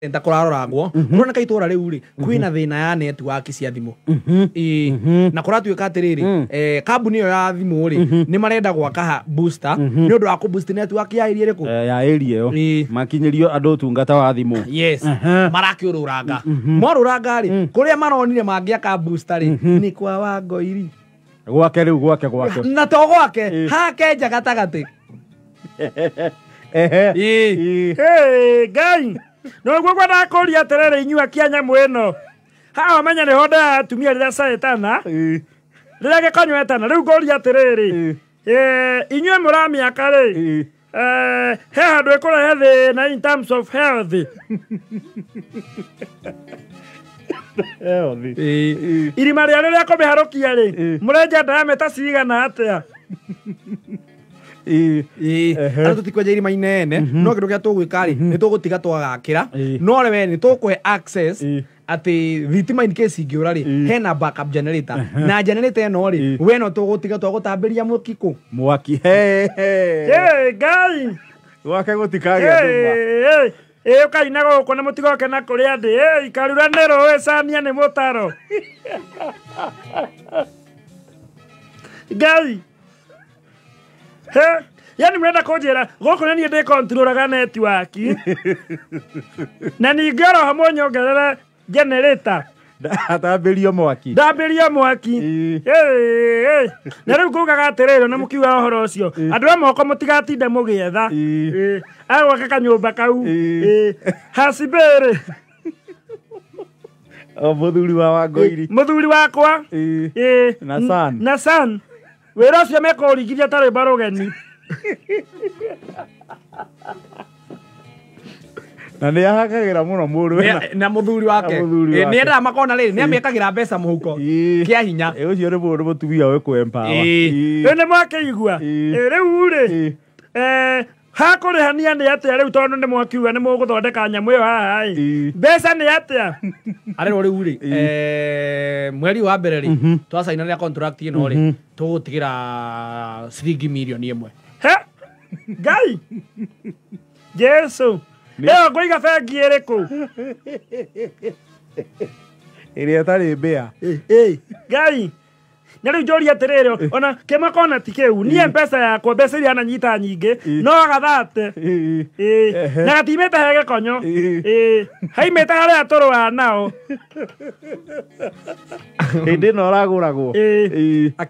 enta kuraroragwo kurona ka itura riu ri kwina thina ya network cia thimu na kuratuika atiriri kambuni yo ya thimu ri ni marenda gwaka booster ni undu wa ku boost network ya area riku ya area yo makinyirio andu tungata wa thimu yes marakiururanga moruranga ri kuria maronire mangiaka booster ri ni kwa Wangoiri gwake riu gwake na to gwake hake jagatagati hey guy no gwa na koria terere inyua kianya mweno ha menya ne hoda atumia rira saetana rira gekanywa etana riu goria terere inyue muramia kare he handu ekora hethe na in terms of health irima ria rira komeharokia ri murenja diameter cigana atia Atu tikwaje irima inene no kindu kia tugwika ri ni tugutiga twagakira no rewe ni tukuhe access ati thitima in case ingiura ri hena backup generator na generator eno ri we no tugutiga twagutambiria mukiku mwaki guy gwake gutikagĩa nduma ukaina guku ni mutigoke na kuria ndi ikarura nero we cania ni mutaro guy yani mwenda kujira goko nani ndi controlaga network na ningero hamwe nyongerera generator ndatambirio mwaki na riu kugaga atiriro na mukiuga uhoro ucio andu amoko mutigatinde mugietha agwaka kanyumba kau hasibere muthuri wa Wangoiri muthuri wakwa na san wera ucio meko rigiria tari barogeni na ni ahakagira muno muru na muthuri wake ni enda makona riri ni amekagira mbeca muhuko kia hinya ucio ni mundu mutumia we ku empower ene mwakeigua riu ri hakurihania ni atia riu tondu ni mwakiuga ni muguthondeka nyamu iyo haha mbeca ni atia arero riu ri mweri wa mbere ri twasaina ria contract ino ri tugutigira ciringi milioni imwe Guy Jesu leo ngoiga bengi iriku iria tari mbia Guy na riu njori atiriro ona kemakona tikeu ni mpesa yakwa mbeca iria ananyita nyingi no agathate na gatimete hege konyo haimete haria turwa nao hindi no raguragwo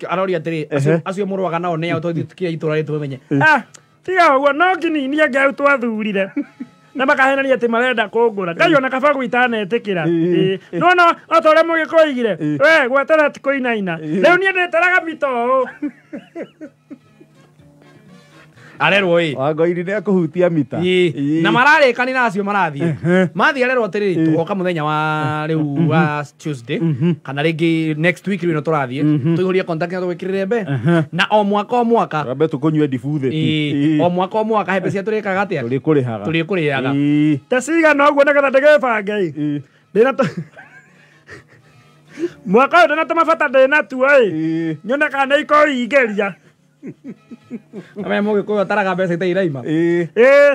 arori atiri acio murwaga nao ne auto tikia itura ritu menye tiga uguo no ngini ngau twathurire na makahenania ati marenda kungura ngai ona kaba gwitana etikira no atore mugikoigire we gwetera tikoinaina riu nie ndeteraga mito arerwo Wangoiri ni akuhutia mita na mararikani nacio marathie mathie arerwo atiri tugoka muthenya wa riu wa Tuesday kana ringi next week riu no turathie tuihuria contact na twikirire mbe na o mwaka rambe tukunywe ndibuthe o mwaka hebe cia turikaga atia turikurihaga tasiga no guo nagetha ndegebange ndina mwaka uyu ndina mabata ndina tu nyone kana iko igeria ame mugikuyu ataraga mbeca itairaima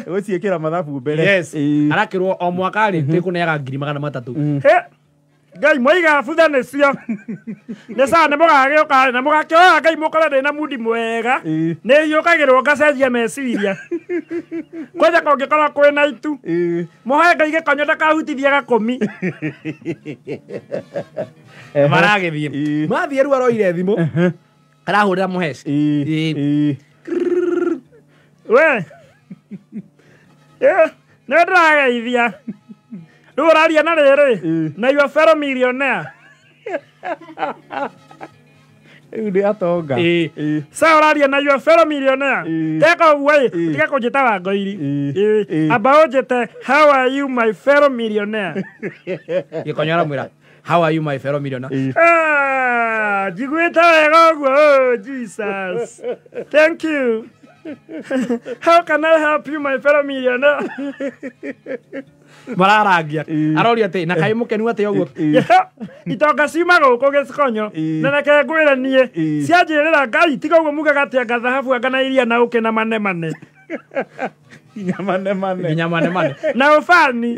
guciikira mathabu mbere yes arakirwo o mwaka ri twikuneaga 300 Ngai moiga butha nicio ne sana mugage uka na mugake o Ngai mukora ndina mudi mwega ne yukagirwo ngacenjia meciria kwaja kongikora kwina itu muhae Ngai gikonyo ndakahutithia gakumi maragithie mathie ru aroire thimu arahurira muheci we ne ndirageithia riu uraria na riri na your fellow millionaire riu ndi atonga sa uraria na your fellow millionaire teka uwe tiga kunjita Wangoiri aba unjite how are you my fellow millionaire gikonyora mwira how are you my fellow millionaire jiguita wega uguo Jesus thank you how can I help you my fellow millionaire mararagia aroria ati na kai mukenu ati uguo itonga ciuma guku giconyo na nake ngwira nie cianjirira Ngai tiga uguo mugaga ati anga thahabu anga na iria na uke na mane Nginya mane nginya mane na ufani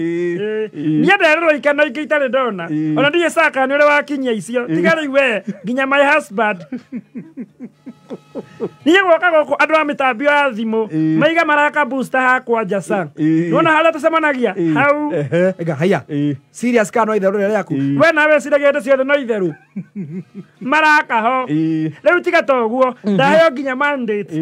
Niä ndererwo ikano ingä itarä ndona ona ndirä caka nä å rä wakinyia icio tiga rä we nginya my husband niä guoka gå kå andå a mä tambio ya thimå maiga maraka booster hakwa njasa nona harä a tå cemanagia hau ega haya serious kana itherå rä yaku we nawe ciragia ndä ciothe no itherå maraka ho rä u tiga toguo ndaheo nginya mandate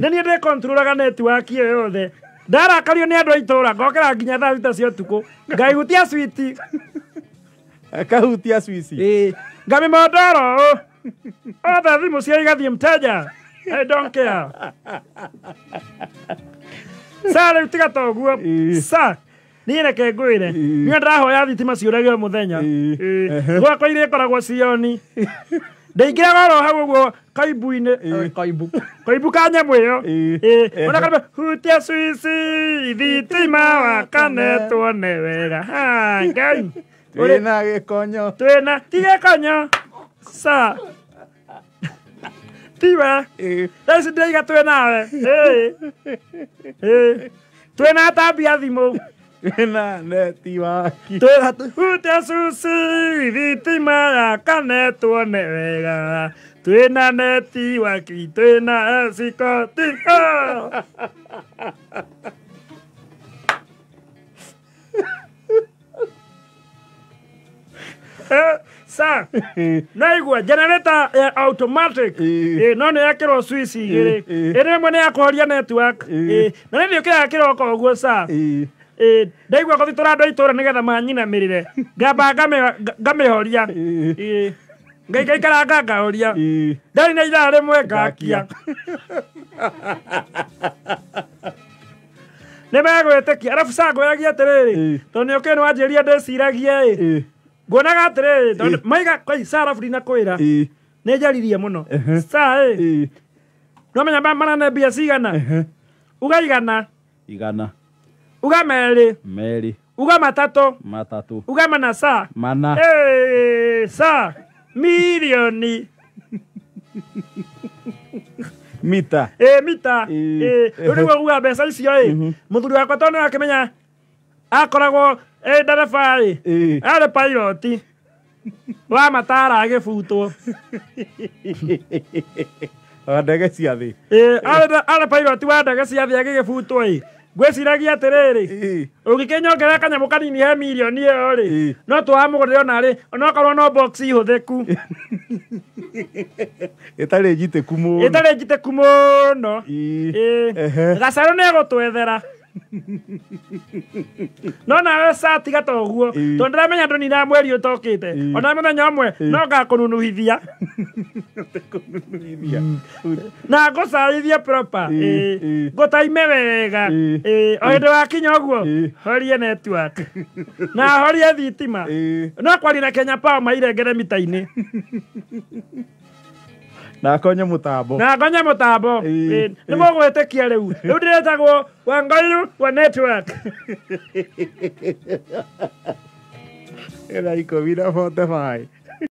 nä niä ndä controlaga network ä yo yothe ndarakario nä andå a itå ra ngokera nginya thaa thita cia å tukå ngaihutia switi Kahutia Swisi ngami mondoro othe thimå cia igathiä mteja I don't care sa rä u tiga toguo sa niä reke ngwä re nä ndärahoya thitima ciå rage må thenya gwakwa irä koragwo cioni ndeingä raga oro hau å guo kaimbu-inä kaimbu ka nyamå ä yo ona kana hutia Swisi thitima wakane tuone wega ngai Twina gikonyo twina tige konyo sa tiwa reci ndaiga twä nawe twä tambia thimå Twina neti waki hutia Swisi thitima yakane tuone wega twä neti waki twä na cikoti sa naigua generator ya automatic no nä yakä Swisi igä rä ä rä mwe nä yakåhoria network na nä thä å kä raga kä roko å guo sa ndaigua gå thitå ra andå a itå ra nä getha manyinamä rä re ngamba ngamä horia ngaikaikaranga ngahoria ndarä na ithaa rä mwe ngakia nä megwä tä kia arabu sa ngwäragia atä rä rä tondå nä å kä nä wanjä ria ndä ciragie nguonaga atä rä rä maiga sa arabu ndina kwä ra nä njaririe må no sa no menya manane mbia cigana uga igana uga merä uga matatå uga mana sa sa milioni mita mita rä u nä guo uga mbeca icio må thuri wakwa tondå nä akä menya akoragwo ndereba arä piloti wa matara agä butwo ndege cia thä arä piloti wa ndege cia thä agä gä butwo ngwä ciragia atä rä rä å gä kä nyongerera kanyamå kanini he milioni ä yo rä no tå wamå gå rä ona rä onokorwo no box ihå thä ku ĩtarĩ njitĩku må no gacarå nä egå twethera no nawe sa tiga toguo tondå ndä ramenya ndå nina mweri å tokä te ona må thenya å mwe no ngakå nunuhithia na ngå carithia ngå taime wega o hä ndä wakinya å guo horie network na horie thitima no kwaria na Kenya Power mairengere mita-inä na konye må tambo nä må gwä tä kia rä u rä u ndä retagwo Wangairu wa network ĩra 10 na 45